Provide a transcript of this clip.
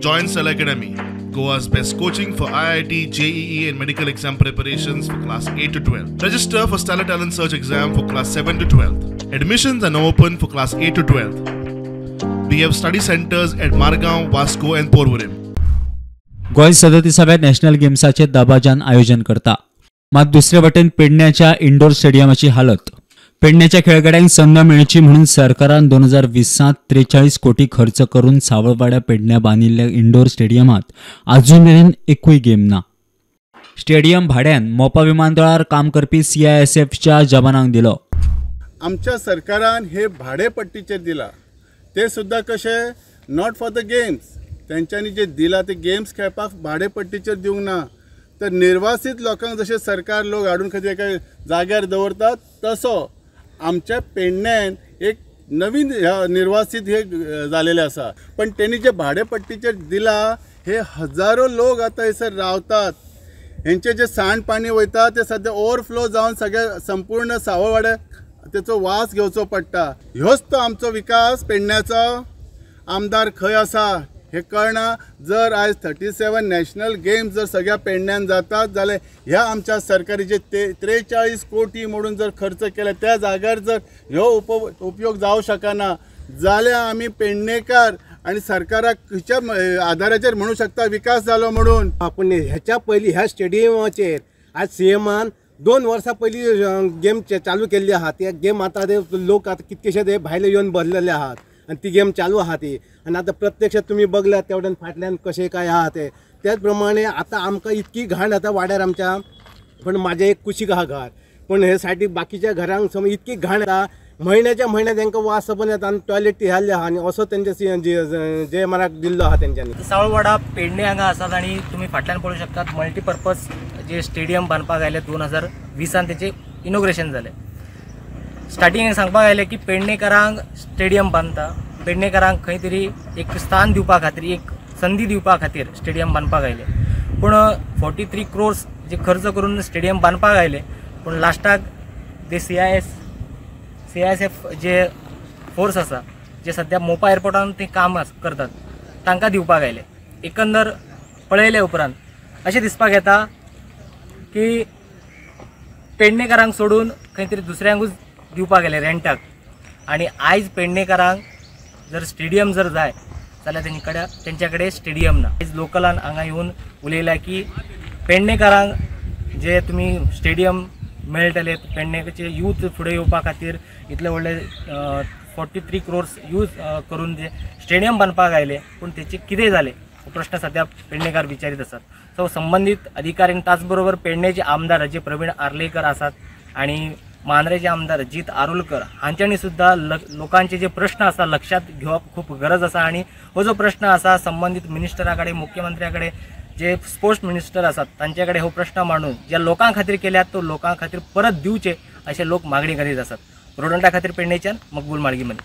Join Cell Academy, Goa's best coaching for IIT, JEE and medical exam preparations for class 8 to 12. Register for Stellar Talent Search exam for class 7 to 12. Admissions are now open for class 8 to 12. We have study centers at Margaon, Vasco and Porvorim. Goa 37व्या national गेम्साचे दबाजान आयोजन करता. मात दुसरे वटेन पेडण्याच्या indoor स्टेडियमाची हालत. पेडण्याच्या खेळगड्यांक संद मेळची म्हणून सरकारान 2020 43 कोटी खर्च करून सावळवाड्या पेडण्या बांदिल्ल्या इंडोर स्टेडियमात अजून मेरेन एकूय गेम ना. स्टेडियम भाड्यान मोपा विमानतळार काम करपी CISFच्या जवानांक दिलो. आमच्या सरकारान हे भाडेपट्टीचेर दिला, ते सुद्धा कशे नॉट फॉर द गेम्स. त्यांच्यानी जे दिला ते गेम्स खेळपाक भाडेपट्टीचेर दिवंक ना, तर निर्वासित लोकांक जशे सरकार लोक हाडून खंय एका जाग्यार दवरतात तसो आमच्या पेडण्यान एक नवीन निर्वासित हे झालेले आसा. पण त्यांनी जे भाडेपट्टीचेर दिला हे हजारो लोक आता हैसर रावतात. हेंचे जे सांडपाणी वयता ते सध्या ओवरफ्लो जावन सगळ्या संपूर्ण सावळवाड्याक त्याचो वास घेवचो पडटा. ह्योच तो आमचो विकास पेडण्याचो. आमदार खंय आसा हे कळना. जर आयज 37 नॅशनल गेम्स जर सगळ्या पेडण्यान जातात जाल्यार ह्या आमच्या सरकारीचे 43 कोटी म्हणून जर खर्च केले त्या जाग्यार जर ह्यो उपयोग जावं शकना जाल्यार आमी पेडणेकार आणि सरकाराक खंयच्या आधाराचेर म्हणू शकता विकास जालो म्हणून. आपण ह्याच्या पयलीं ह्या स्टेडियमाचेर आज CMन 2 वर्सां पयलीं गेम चालू केल्ली आहा. ते गेम आतां ते लोक आतां कितकेशे ते भायले येवन भरलेले आहात आणि ती गेम चालू आहा ती. आणि आता प्रत्यक्षात तुम्ही बघलात तेवढ्यान फाटल्यान कशें काय आहा ते. त्याच प्रमाणे आता आमकां इतकी घाण आता वाड्यार आमच्या. पण माझे एक कुशीक आहा घर, पण हे साठी बाकीच्या घरांक समज इतकी घाण येता. महिन्याच्या महिन्यात तांकां वास पण येता आणि टॉयलेट ती हाल्ले आहा. आणि असो तेंचे जे मला दिल्लो आहा तेंच्यांनी. सावळवाडा पेडणे हांगा आसात आणि तुम्ही फाटल्यान पळोवंक शकतात मल्टीपर्पज जे स्टेडियम बांदपाक आयले 2020 तेचे इनॉग्रेशन जालें. स्टार्टिंग सांगपाक आयलें की पेडणेकारांक स्टेडियम बांदता, पेडणेकारांक खंय तरी एक स्थान दिवपा खातीर एक संदी दिवपा खातीर स्टेडियम बांदपाक आयले. पूण 43 क्रोर्स जे खर्च करून स्टेडियम बांदपाक आयले, पूण लास्टाक ते CISF जे फोर्स आसा जे सध्या मोपा एअरपोर्टान ते काम करतात तांकां दिवपाक आयले. एकंदर पळयले उपरांत अशें दिसपाक येता की पेडणेकारांक सोडून खंय तरी दुसऱ्यांकूच दिवपाक गेले रेंटाक. आणि आयज पेडणेकारांक जर स्टेडियम जर जाय जाल्यार तेंच्या कडेन स्टेडियम ना. आयज लोकलान हांगा येवन उलयला की पेडणेकारांक जे तुमी स्टेडियम मेळटले, पेडणेचे यूथ फुडें येवपा खातीर इतले व्हडले 43 क्रोर्स यूज करून जे स्टेडियम बांदपाक आयले, पूण तेचे कितें जालें हो प्रश्न सध्या पेडणेकार विचारीत आसात. सो संबंधीत अधिकाऱ्यांक ताचबरोबर पेडणेचे आमदार जे प्रवीण आर्लेकर आसात आणि मांद्रेचे आमदार अजित आरोलकर हांच्यांनी सुद्धा लोकांचे जे प्रश्न आसा लक्षात घेवप खूप गरज आसा. आणि हो जो प्रश्न आसा संबंधित मिनिस्टरा कडेन, मुख्यमंत्र्या कडेन, जे स्पोर्ट्स मिनिस्टर आसात तांचे कडेन हो प्रश्न मांडून ज्या लोकां खातीर केल्यात तो लोकां खातीर परत दिवचे अशें लोक मागणी करीत आसात. रोडंटा खातीर पेडणेच्यान मकबूल माळगीमनी.